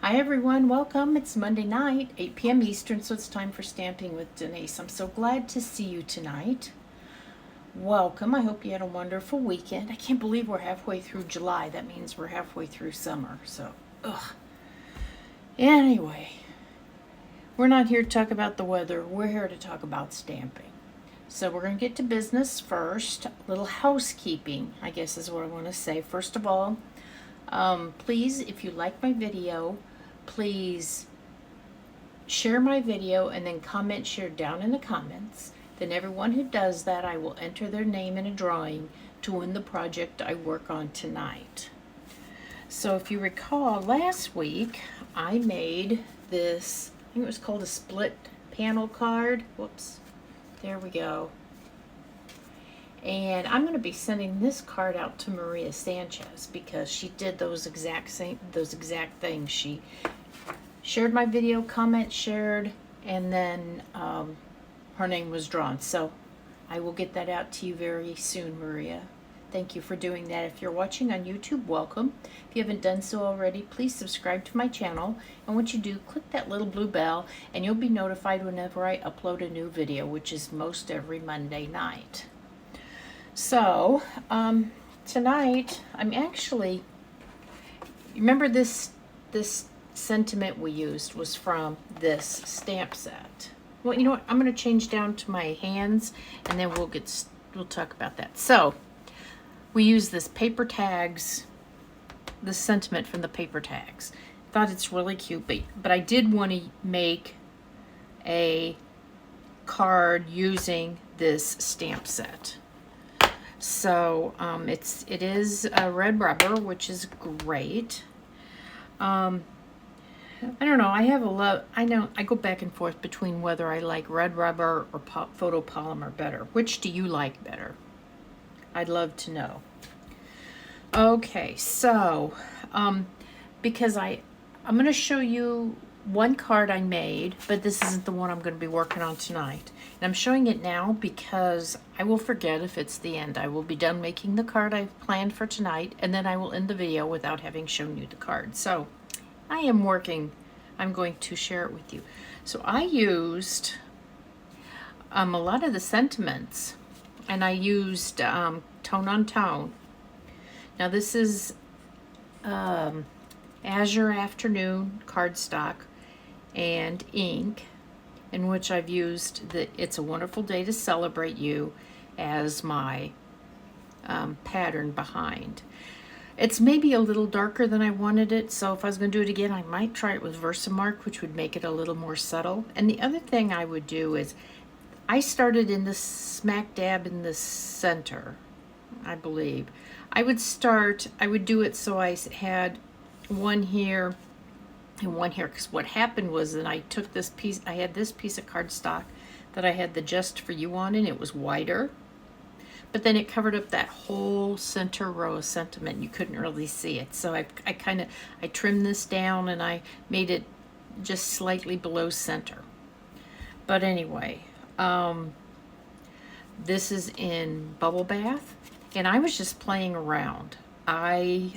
Hi everyone, welcome. It's Monday night, 8 p.m. Eastern, so it's time for Stamping with Denise. I'm so glad to see you tonight. Welcome. I hope you had a wonderful weekend. I can't believe we're halfway through July. That means we're halfway through summer, so, ugh. Anyway, we're not here to talk about the weather. We're here to talk about stamping. So we're going to get to business first. A little housekeeping, I guess is what I want to say. First of all, please, if you like my video, please share my video and then comment share down in the comments. Then everyone who does that, I will enter their name in a drawing to win the project I work on tonight. So if you recall, last week I made this, I think it was called a split panel card. Whoops, there we go. And I'm going to be sending this card out to Maria Sanchez because she did those exact things. She shared my video, comment shared, and then her name was drawn. So I will get that out to you very soon, Maria. Thank you for doing that. If you're watching on YouTube, welcome. If you haven't done so already, please subscribe to my channel. And once you do, click that little blue bell and you'll be notified whenever I upload a new video, which is most every Monday night. So, tonight, I'm actually, remember this sentiment we used was from this stamp set. Well, you know what, I'm going to change down to my hands, and then we'll talk about that. So, we use this paper tags, this sentiment from the paper tags. Thought it's really cute, but I did want to make a card using this stamp set. So it is red rubber, which is great. I don't know. I go back and forth between whether I like red rubber or photopolymer better. Which do you like better? I'd love to know. Okay, so because I'm going to show you one card I made, but this isn't the one I'm going to be working on tonight. And I'm showing it now because I will forget if it's the end. I will be done making the card I've planned for tonight, and then I will end the video without having shown you the card. So I'm going to share it with you. So I used a lot of the sentiments, and I used tone on tone. Now this is Azure Afternoon cardstock and ink, in which I've used the It's a Wonderful Day to Celebrate You as my pattern behind. It's maybe a little darker than I wanted it, so if I was going to do it again, I might try it with Versamark, which would make it a little more subtle. And the other thing I would do is, I started in the smack dab in the center, I believe. I would do it so I had one here and one here, because what happened was that I took this piece, I had this piece of cardstock that I had the Just For You on, and it was wider, but then it covered up that whole center row of sentiment. You couldn't really see it, so I trimmed this down and I made it just slightly below center. But anyway, this is in Bubble Bath, and I was just playing around. I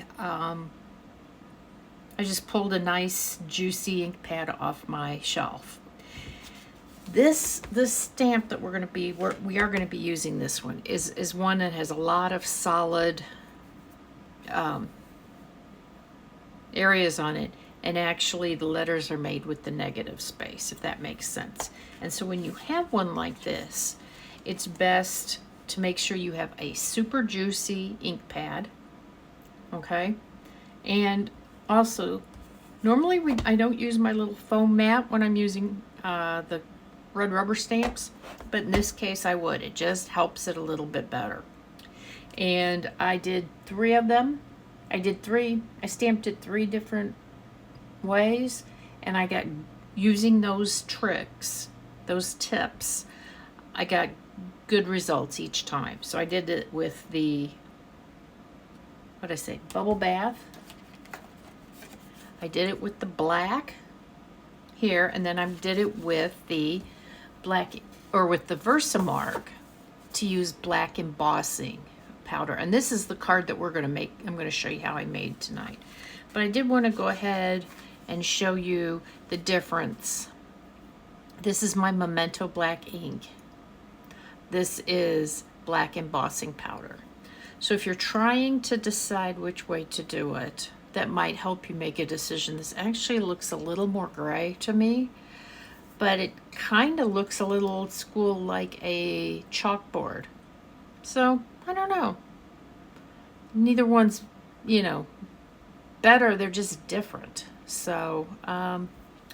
just pulled a nice juicy ink pad off my shelf. This stamp that we are going to be using, this one is one that has a lot of solid areas on it, and actually the letters are made with the negative space, if that makes sense. And so when you have one like this, it's best to make sure you have a super juicy ink pad, okay? And also, normally I don't use my little foam mat when I'm using the red rubber stamps, but in this case I would. It just helps it a little bit better. And I did 3 of them. I stamped it 3 different ways, and I got, using those tricks, those tips, I got good results each time. So I did it with the, Bubble Bath. I did it with the black here, and then I did it with the black, or with the Versamark, to use black embossing powder. And this is the card that we're going to make. I'm going to show you how I made tonight. But I did want to go ahead and show you the difference. This is my Memento black ink. This is black embossing powder. So if you're trying to decide which way to do it, that might help you make a decision. This actually looks a little more gray to me, but it kind of looks a little old school, like a chalkboard. So I don't know. Neither one's, you know, better. They're just different. So I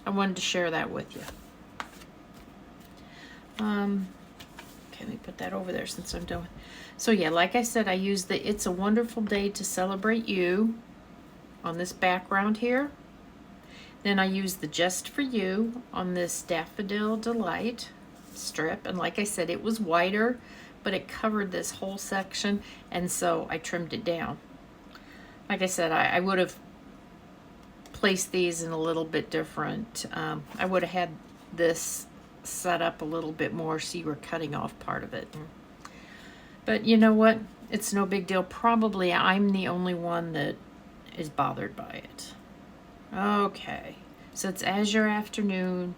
wanted to share that with you. Okay, let me put that over there since I'm done. So yeah, like I said, I use the It's a Wonderful Day to Celebrate You on this background here. Then I use the Just For You on this Daffodil Delight strip. And like I said, it was wider, but it covered this whole section, and so I trimmed it down. Like I said, I would have placed these in a little bit different. I would have had this set up a little bit more so you were cutting off part of it. But you know what? It's no big deal. Probably I'm the only one that is bothered by it. Okay, so it's Azure Afternoon,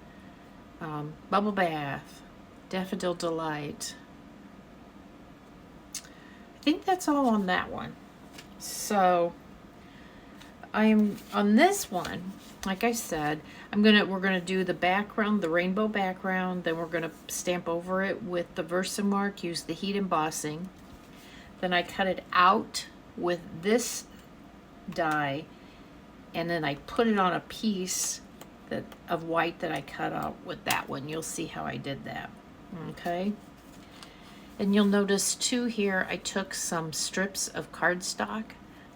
Bubble Bath, Daffodil Delight. I think that's all on that one. So I am on this one, like I said, we're gonna do the background, the rainbow background, then we're gonna stamp over it with the Versamark, use the heat embossing. Then I cut it out with this die, and then I put it on a piece of white that I cut out with that one. You'll see how I did that. Okay. And you'll notice too here, I took some strips of cardstock.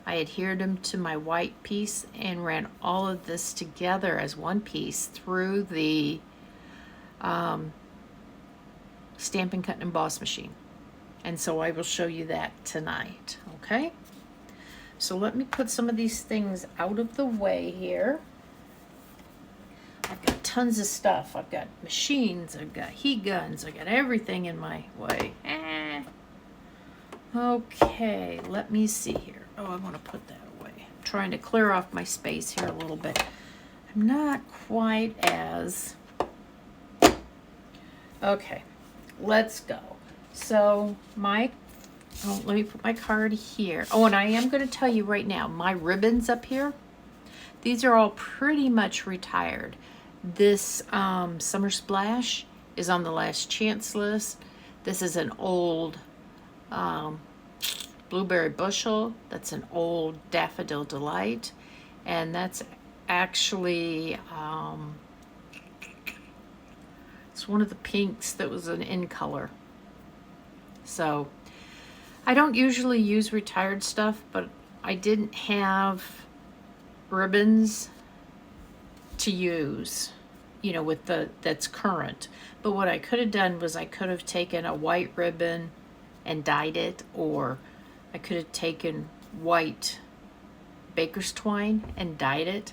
I adhered them to my white piece and ran all of this together as one piece through the Stampin' Cut and Emboss machine. And so I will show you that tonight, okay? So let me put some of these things out of the way here. I've got tons of stuff. I've got machines, I've got heat guns, I've got everything in my way. Okay, let me see here. Oh, I want to put that away. I'm trying to clear off my space here a little bit. I'm not quite as... Okay, let's go. So let me put my card here. Oh, and I am going to tell you right now, my ribbons up here, these are all pretty much retired. This Summer Splash is on the last chance list. This is an old Blueberry Bushel. That's an old Daffodil Delight. And that's actually, it's one of the pinks that was an in color. So I don't usually use retired stuff, but I didn't have ribbons to use, you know, with that's current. But what I could have done was I could have taken a white ribbon and dyed it, or I could have taken white baker's twine and dyed it.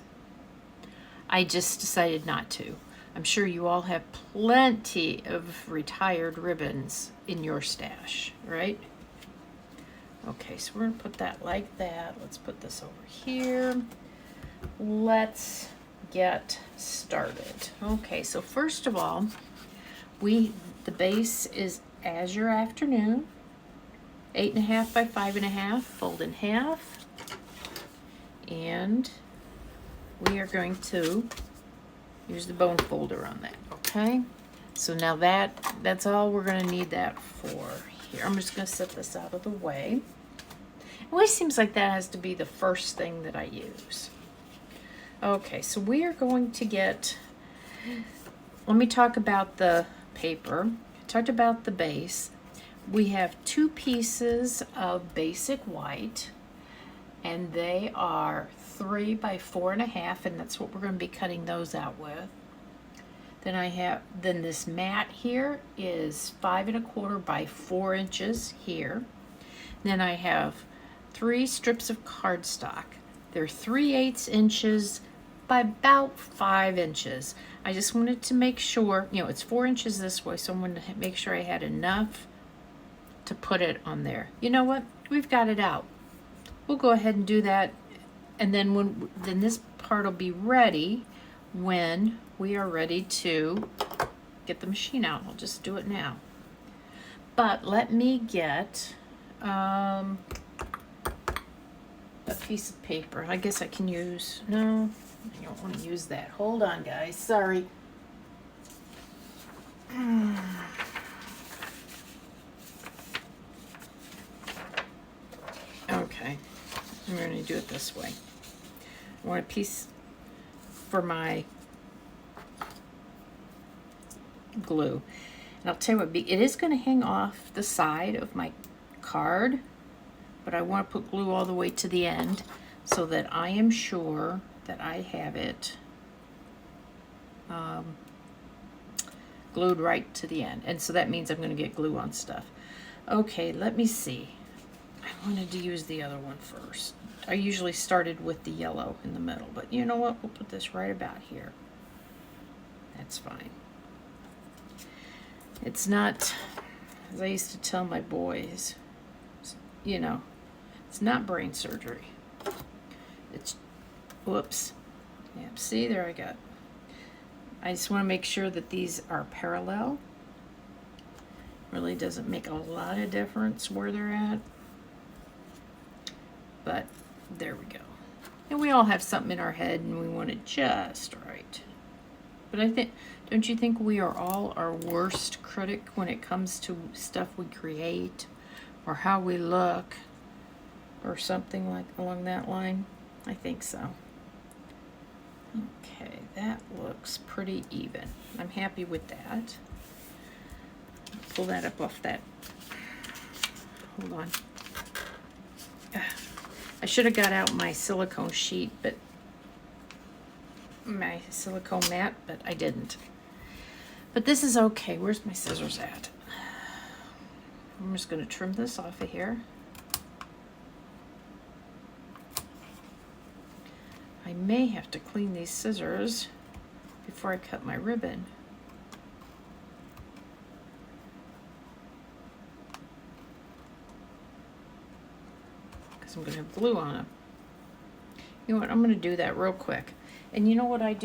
I just decided not to. I'm sure you all have plenty of retired ribbons in your stash, right? Okay, so we're gonna put that like that. Let's put this over here. Let's get started. Okay, so first of all, the base is Azure Afternoon, 8.5 by 5.5, fold in half, and we are going to use the bone folder on that. Okay, so now that's all we're going to need that for here. I'm just going to set this out of the way. It always seems like that has to be the first thing that I use. Okay, so we are going to get, let me talk about the paper. I talked about the base. We have 2 pieces of basic white, and they are 3 by 4.5, and that's what we're going to be cutting those out with. Then this mat here is 5.25 by 4 inches here. Then I have 3 strips of cardstock. They're 3/8 inches by about 5 inches. I just wanted to make sure, you know, it's 4 inches this way, so I wanted to make sure I had enough to put it on there. You know what? We've got it out. We'll go ahead and do that, and then part will be ready when we are ready to get the machine out. I'll just do it now. But let me get a piece of paper. I guess I can use, no, I don't want to use that. Hold on, guys. Sorry. Okay, I'm going to do it this way. I want a piece for my glue. And I'll tell you what, it is going to hang off the side of my card, but I want to put glue all the way to the end so that I am sure that I have it glued right to the end. And so that means I'm going to get glue on stuff. Okay, let me see. I wanted to use the other one first. I usually started with the yellow in the middle, but you know what? We'll put this right about here. That's fine. It's not, as I used to tell my boys, you know, it's not brain surgery. It's, whoops. Yeah, see, there I got. I just want to make sure that these are parallel. Really doesn't make a lot of difference where they're at. But there we go. And we all have something in our head and we want it just right. But I think, don't you think we are all our worst critic when it comes to stuff we create or how we look or something like along that line? I think so. Okay, that looks pretty even. I'm happy with that. Pull that up off that. Hold on. I should have got out my silicone sheet, but my silicone mat, but I didn't. But this is okay. Where's my scissors at? I'm just going to trim this off of here. I may have to clean these scissors before I cut my ribbon. I'm going to have glue on them. You know what? I'm going to do that real quick. And you know what I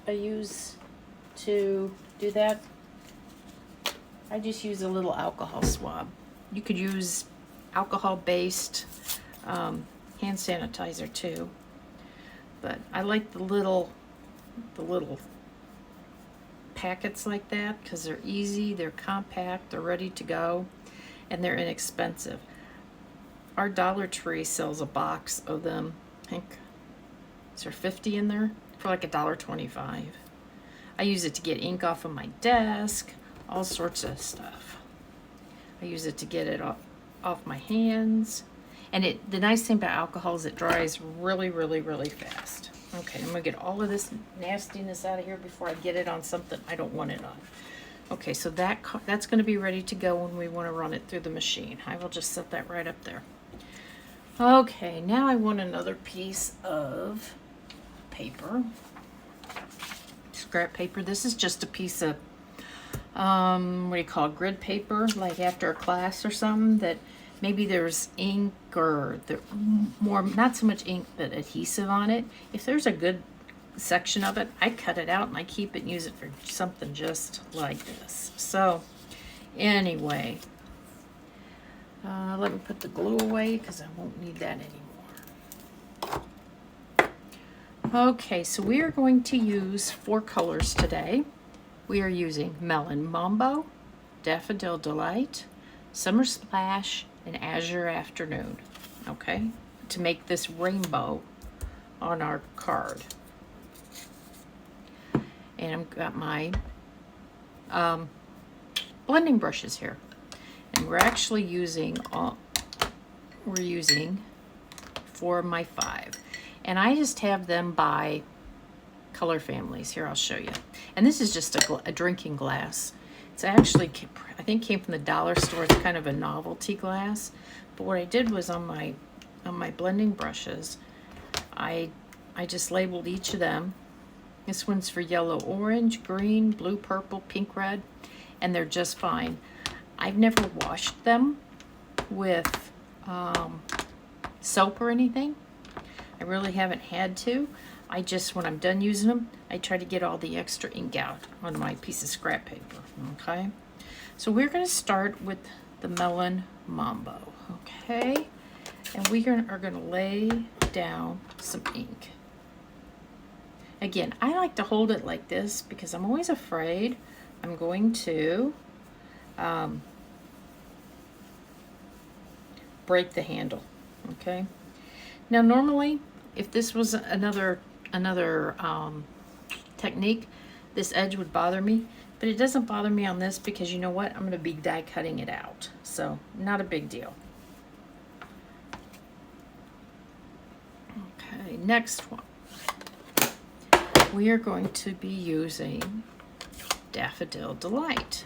use to do that? I just use a little alcohol swab. You could use alcohol-based hand sanitizer too. But I like the little packets like that because they're easy, they're compact, they're ready to go, and they're inexpensive. Our Dollar Tree sells a box of them. I think, is there 50 in there? For like $1.25. I use it to get ink off of my desk, all sorts of stuff. I use it to get it off my hands. And the nice thing about alcohol is it dries really, really, really fast. Okay, I'm gonna get all of this nastiness out of here before I get it on something I don't want it on. Okay, so that's gonna be ready to go when we wanna run it through the machine. I will just set that right up there. Okay, now I want another piece of paper, scrap paper. This is just a piece of, what do you call it, grid paper, like after a class or something that maybe there's ink or more, not so much ink, but adhesive on it. If there's a good section of it, I cut it out and I keep it and use it for something just like this. So anyway, let me put the glue away because I won't need that anymore. Okay, so we are going to use 4 colors today. We are using Melon Mambo, Daffodil Delight, Summer Splash, and Azure Afternoon, okay, to make this rainbow on our card. And I've got my blending brushes here. And we're actually using, we're using 4 of my 5. And I just have them by color families. Here, I'll show you. And this is just a drinking glass. It's actually, I think came from the dollar store. It's kind of a novelty glass. But what I did was on my blending brushes, I just labeled each of them. This one's for yellow, orange, green, blue, purple, pink, red, and they're just fine. I've never washed them with soap or anything. I really haven't had to. I just, when I'm done using them, I try to get all the extra ink out on my piece of scrap paper, okay? So we're gonna start with the Melon Mambo, okay? And we are gonna lay down some ink. Again, I like to hold it like this because I'm always afraid I'm going to break the handle, okay? Now normally, if this was another technique, this edge would bother me, but it doesn't bother me on this because you know what? I'm gonna be die cutting it out, so not a big deal. Okay, next one. We are going to be using Daffodil Delight.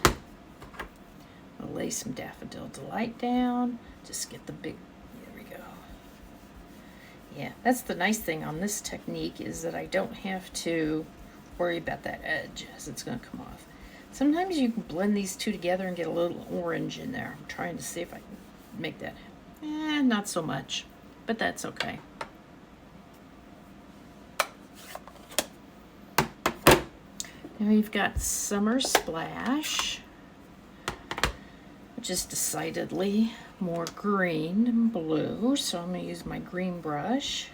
I'll lay some Daffodil Delight down, just get the big, there we go. Yeah, that's the nice thing on this technique is that I don't have to worry about that edge as it's gonna come off. Sometimes you can blend these two together and get a little orange in there. I'm trying to see if I can make that. Not so much, but that's okay. Now we've got Summer Splash, which is decidedly more green than blue, so I'm going to use my green brush.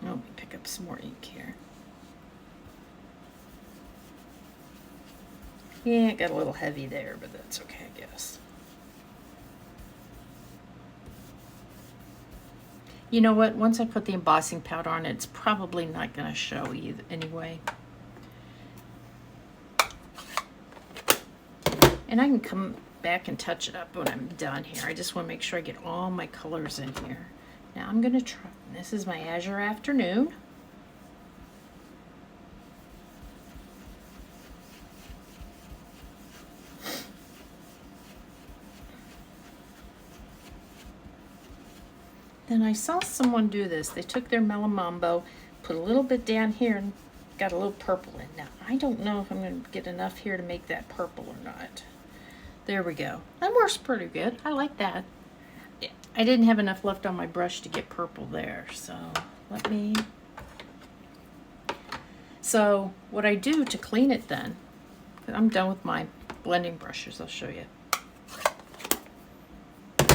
Oh, let me pick up some more ink here. Yeah, it got a little heavy there, but that's okay, I guess. You know what? Once I put the embossing powder on it, it's probably not going to show you anyway. And I can come back and touch it up when I'm done here. I just want to make sure I get all my colors in here. Now I'm going to try, this is my Azure Afternoon. Then I saw someone do this. They took their Melon Mambo, put a little bit down here, and got a little purple in. Now, I don't know if I'm going to get enough here to make that purple or not. There we go. That works pretty good. I like that. I didn't have enough left on my brush to get purple there, so let me... So, what I do to clean it then, I'm done with my blending brushes, I'll show you,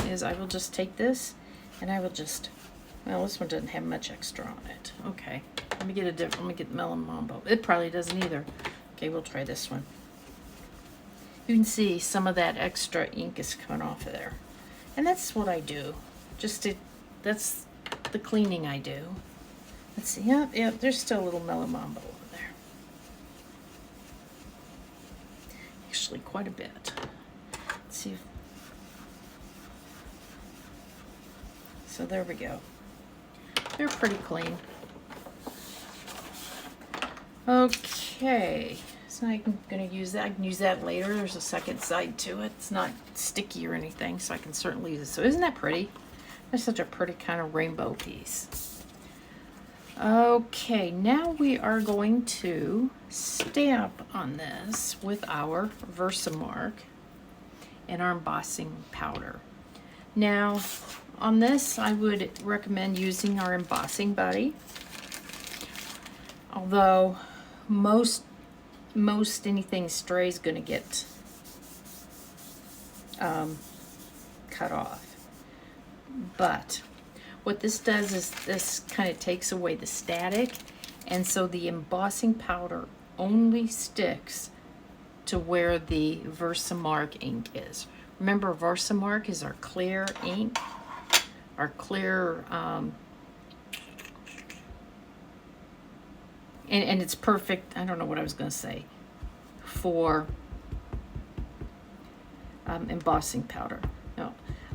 is I will just take this and I will just, well, this one doesn't have much extra on it. Okay, let me get a different, let me get Melon Mambo. It probably doesn't either. Okay, we'll try this one. You can see some of that extra ink is coming off of there. And that's what I do. Just to, that's the cleaning I do. Let's see, yeah, there's still a little Melon Mambo over there. Actually, quite a bit. Let's see if, so there we go. They're pretty clean. Okay, so I'm gonna use that. I can use that later. There's a second side to it. It's not sticky or anything, so I can certainly use it. So isn't that pretty? That's such a pretty kind of rainbow piece. Okay, now we are going to stamp on this with our Versamark and our embossing powder. Now, on this, I would recommend using our embossing buddy. Although most anything stray is going to get cut off. But what this does is this kind of takes away the static, and so the embossing powder only sticks to where the Versamark ink is. Remember, Versamark is our clear ink, our clear, and it's perfect, I don't know what I was going to say, for embossing powder. No,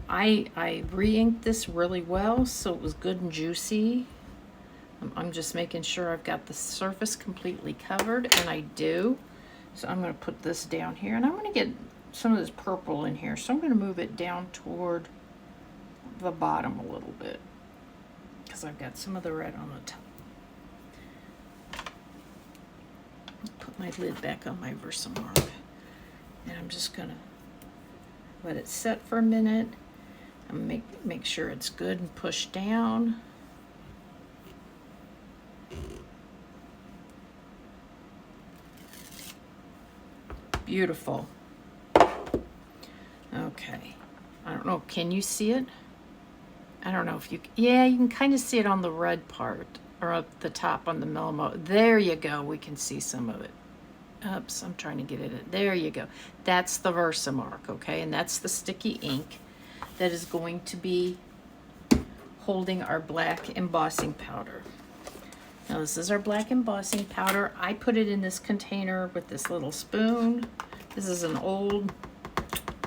I re-inked this really well, so it was good and juicy. I'm just making sure I've got the surface completely covered, and I do. So I'm going to put this down here, and I'm going to get some of this purple in here, so I'm going to move it down toward the bottom a little bit because I've got some of the red on the top. Put my lid back on my Versamark, and I'm just going to let it set for a minute. And make sure it's good and push down. Beautiful. Okay. I don't know, can you see it? I don't know if you, yeah, you can kind of see it on the red part, or up the top on the Melon Mambo. There you go, we can see some of it. Oops, I'm trying to get it. There you go. That's the Versamark, okay? And that's the sticky ink that is going to be holding our black embossing powder. Now this is our black embossing powder. I put it in this container with this little spoon. This is an old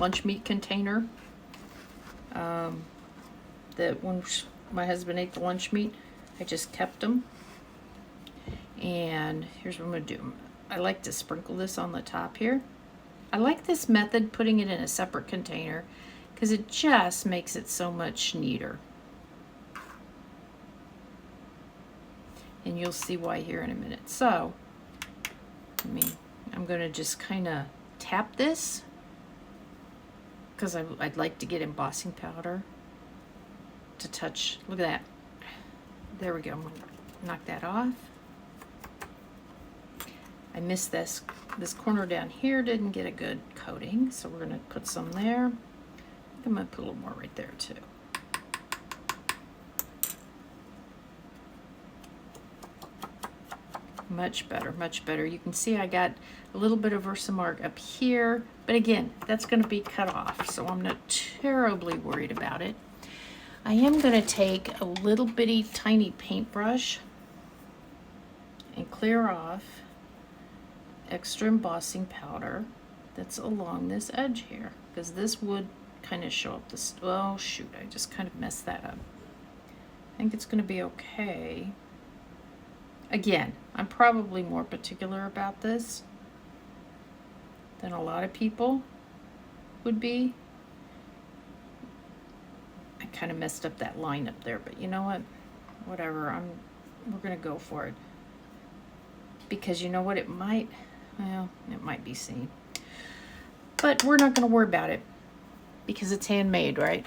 lunch meat container. That when my husband ate the lunch meat, I just kept them. And here's what I'm gonna do. I like to sprinkle this on the top here. I like this method, putting it in a separate container, because it just makes it so much neater. And you'll see why here in a minute. So, I'm gonna just kind of tap this, because I'd like to get embossing powder to touch. Look at that. There we go. I'm gonna knock that off. I missed this corner down here, didn't get a good coating, so we're gonna put some there. I think I'm gonna put a little more right there too. Much better, much better. You can see I got a little bit of Versamark up here, but again, that's gonna be cut off, so I'm not terribly worried about it. I am gonna take a little bitty tiny paintbrush and clear off extra embossing powder that's along this edge here, because this would kind of show up this, oh shoot, I just kind of messed that up. I think it's gonna be okay. Again, I'm probably more particular about this than a lot of people would be. I kind of messed up that line up there, but you know what? Whatever, we're gonna go for it. Because you know what, it might be seen. But we're not gonna worry about it because it's handmade, right?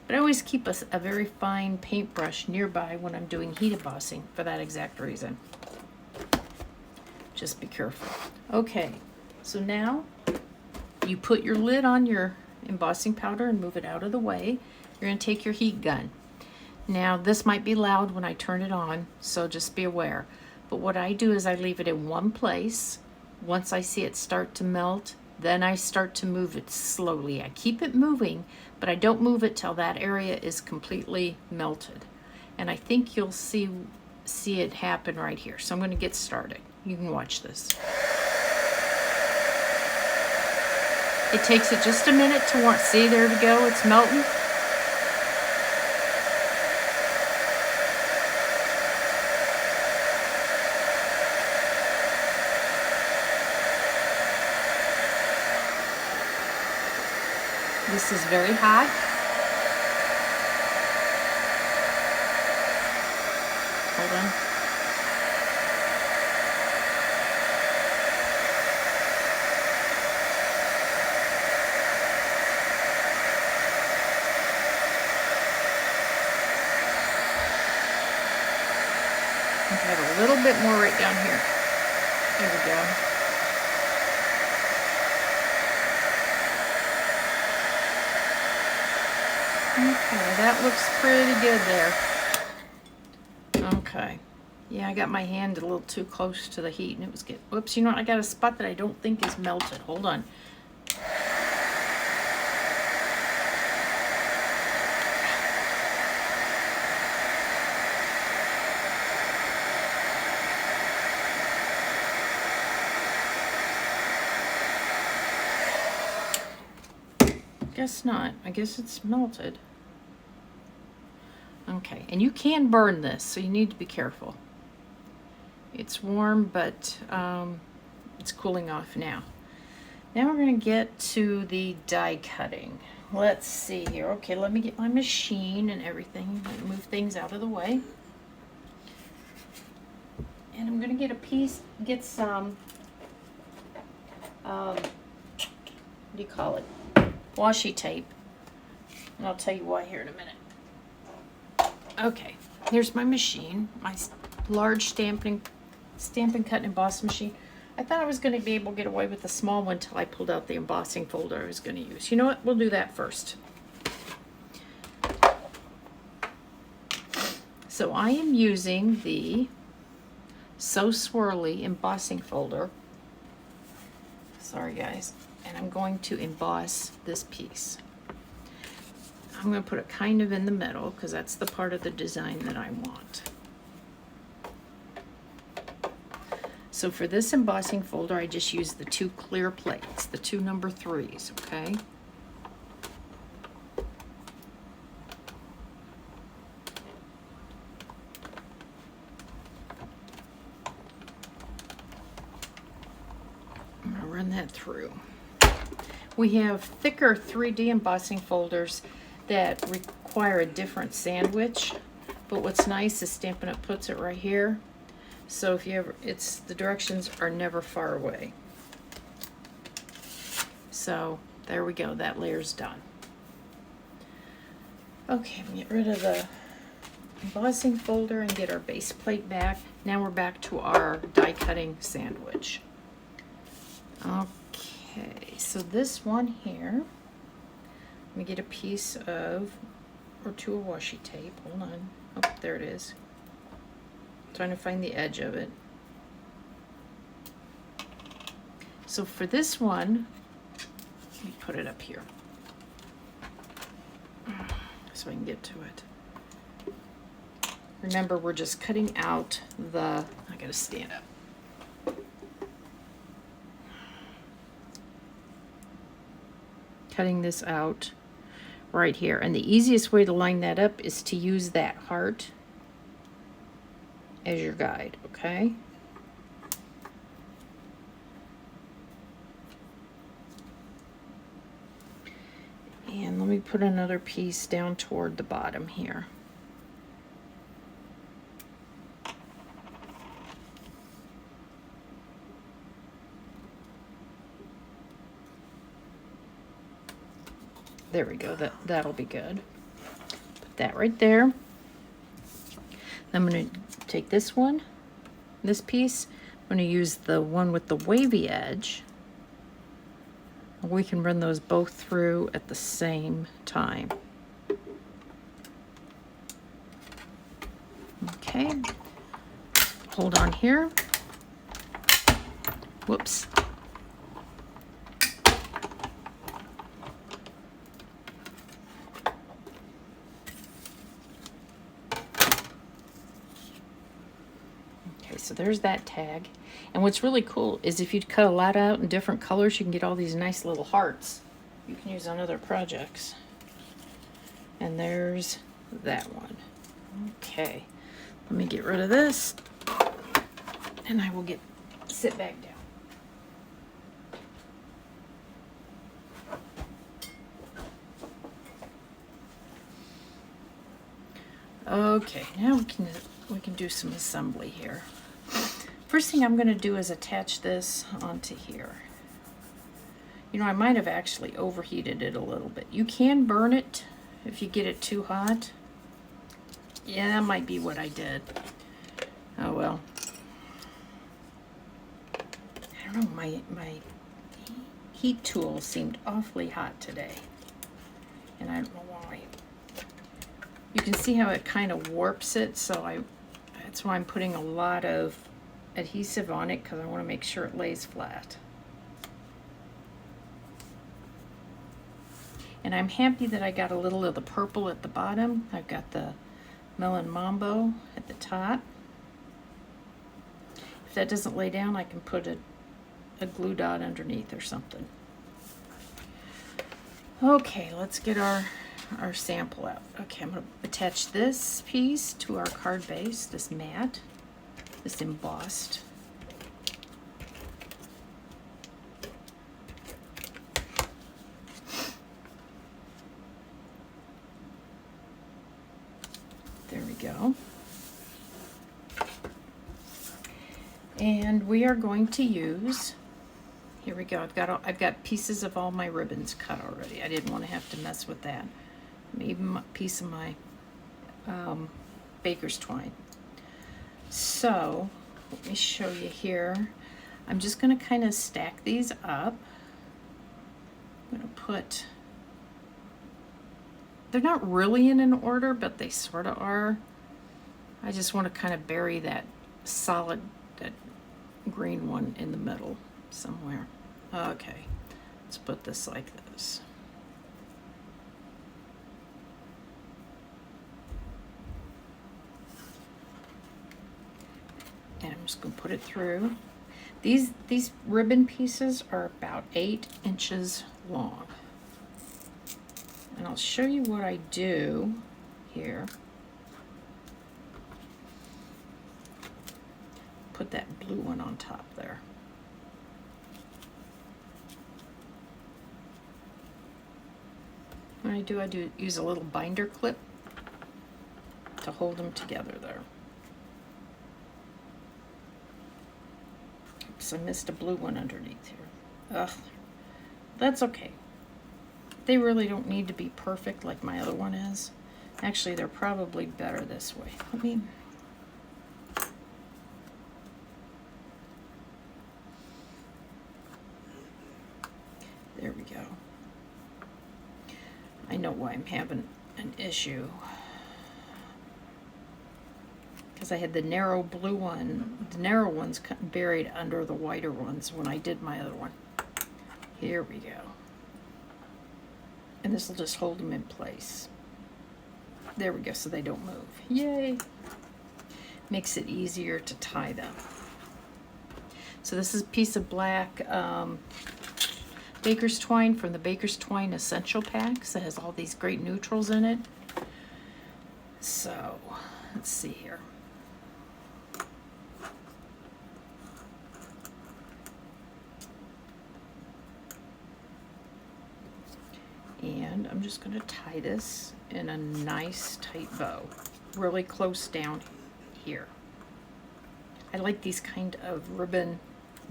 But I always keep a very fine paintbrush nearby when I'm doing heat embossing for that exact reason. Just be careful. Okay, so now you put your lid on your embossing powder and move it out of the way. You're gonna take your heat gun. Now this might be loud when I turn it on, so just be aware. But what I do is I leave it in one place. Once I see it start to melt, then I start to move it slowly. I keep it moving, but I don't move it till that area is completely melted. And I think you'll see it happen right here. So I'm gonna get started. You can watch this. It takes it just a minute to warm. See, there we go, it's melting. This is very hot. Hold on. I have a little bit more right down here. There we go. Okay, that looks pretty good there. Okay. Yeah, I got my hand a little too close to the heat and it was getting, whoops, you know what? I got a spot that I don't think is melted. Hold on. Guess not. I guess it's melted. Okay, and you can burn this, so you need to be careful. It's warm, but it's cooling off now. Now we're going to get to the die cutting. Let's see here. Okay, let me get my machine and everything. Move things out of the way. And I'm going to get some, what do you call it? Washi tape. And I'll tell you why here in a minute. Okay, here's my machine, my large stamping, cut, and emboss machine. I thought I was going to be able to get away with the small one until I pulled out the embossing folder I was going to use. You know what? We'll do that first. So I am using the So Swirly embossing folder. Sorry guys. And I'm going to emboss this piece. I'm going to put it kind of in the middle because that's the part of the design that I want. So for this embossing folder, I just use the 2 clear plates, the 2 number 3s, okay? I'm gonna run that through. We have thicker 3D embossing folders that require a different sandwich, but what's nice is Stampin' Up! Puts it right here. So if you ever, the directions are never far away. So there we go, that layer's done. Okay, we get rid of the embossing folder and get our base plate back. Now we're back to our die cutting sandwich. Okay, so this one here, let me get a piece of, or 2 of washi tape, hold on. Oh, there it is. Trying to find the edge of it. So for this one, let me put it up here so I can get to it. Remember, we're just cutting out the, I gotta stand up. Cutting this out right here. And the easiest way to line that up is to use that heart as your guide, okay? And let me put another piece down toward the bottom here. There we go, that'll be good. Put that right there. I'm going to take this one, this piece, I'm going to use the one with the wavy edge. We can run those both through at the same time. Okay, hold on here. Whoops. So there's that tag. And what's really cool is if you cut a lot out in different colors, you can get all these nice little hearts you can use on other projects. And there's that one. Okay, let me get rid of this and I will sit back down. Okay, now we can do some assembly here. First thing I'm going to do is attach this onto here. You know, I might have actually overheated it a little bit. You can burn it if you get it too hot. Yeah, that might be what I did. Oh well. I don't know, my heat tool seemed awfully hot today. And I don't know why. You can see how it kind of warps it, so that's why I'm putting a lot of adhesive on it, because I want to make sure it lays flat. And I'm happy that I got a little of the purple at the bottom. I've got the Melon Mambo at the top. If that doesn't lay down, I can put a glue dot underneath or something. Okay, let's get our sample out. Okay, I'm going to attach this piece to our card base, this mat, this embossed. There we go. And we are going to use, here we go, I've got pieces of all my ribbons cut already. I didn't want to have to mess with that. even a piece of my baker's twine. So let me show you here. I'm just going to kind of stack these up. I'm going to put, they're not really in an order, but they sort of are. I just want to kind of bury that solid, that green one in the middle somewhere. Okay, let's put this like this. And I'm just going to put it through. These ribbon pieces are about 8 inches long. And I'll show you what I do here. Put that blue one on top there. What I do use a little binder clip to hold them together there. Oops, I missed a blue one underneath here. Ugh, that's okay. They really don't need to be perfect like my other one is. Actually, they're probably better this way. Let me... There we go. I know why I'm having an issue. Because I had the narrow blue one, the narrow ones buried under the wider ones when I did my other one. Here we go. And this will just hold them in place. There we go, so they don't move. Yay! Makes it easier to tie them. So this is a piece of black baker's twine from the Baker's Twine Essential Packs. It has all these great neutrals in it. So, let's see here. And I'm just going to tie this in a nice tight bow, really close down here. I like these kind of ribbon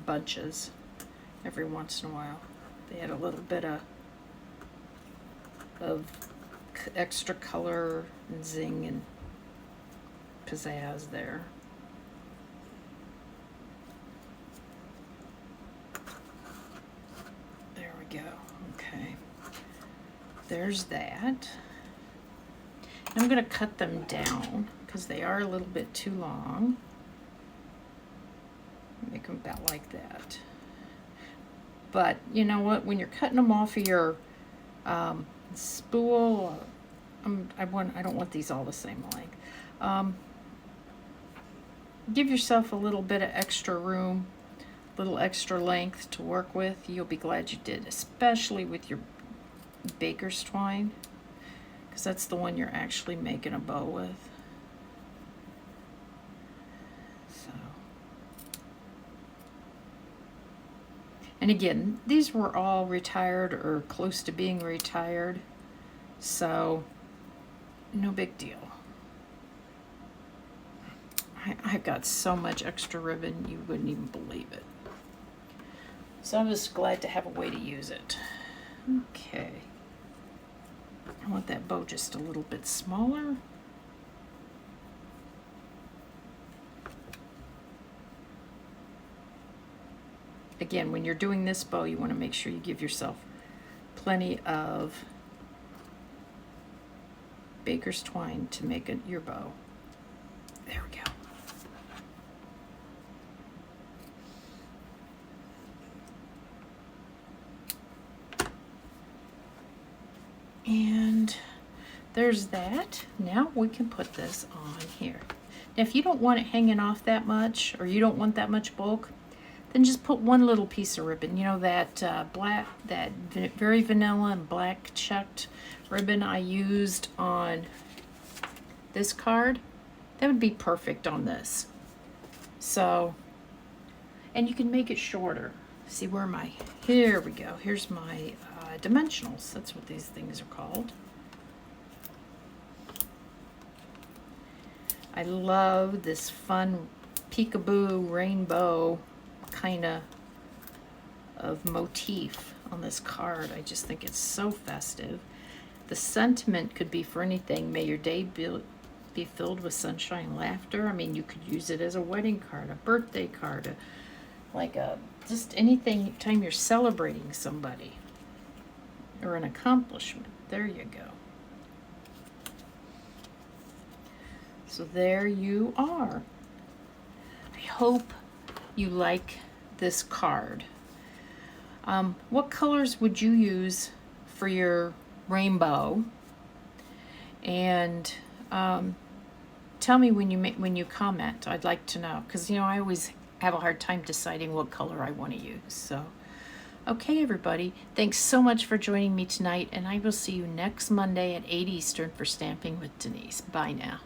bunches every once in a while. They add a little bit of extra color and zing and pizzazz there. There we go. Okay. There's that. I'm going to cut them down because they are a little bit too long. Make them about like that. But you know what? When you're cutting them off of your spool, I don't want these all the same length. Give yourself a little bit of extra room, a little extra length to work with. You'll be glad you did, especially with your baker's twine, because that's the one you're actually making a bow with. So, and again, these were all retired or close to being retired, so no big deal. I've got so much extra ribbon you wouldn't even believe it. So I'm just glad to have a way to use it. Okay. I want that bow just a little bit smaller. Again, when you're doing this bow, you want to make sure you give yourself plenty of baker's twine to make your bow. There we go. And there's that. Now we can put this on here. Now if you don't want it hanging off that much, or you don't want that much bulk, then just put one little piece of ribbon. You know that black, that very vanilla and black checked ribbon I used on this card? That would be perfect on this. So, and you can make it shorter. See where my, here we go. Here's my dimensionals. That's what these things are called. I love this fun peekaboo rainbow kind of motif on this card. I just think it's so festive. The sentiment could be for anything. May your day be filled with sunshine and laughter. I mean, you could use it as a wedding card, a birthday card, just anything time you're celebrating somebody or an accomplishment. There you go. So there you are. I hope you like this card. What colors would you use for your rainbow? And tell me when you comment. I'd like to know, because I always have a hard time deciding what color I want to use. So, okay, everybody, thanks so much for joining me tonight, and I will see you next Monday at 8 Eastern for Stamping with Denise. Bye now.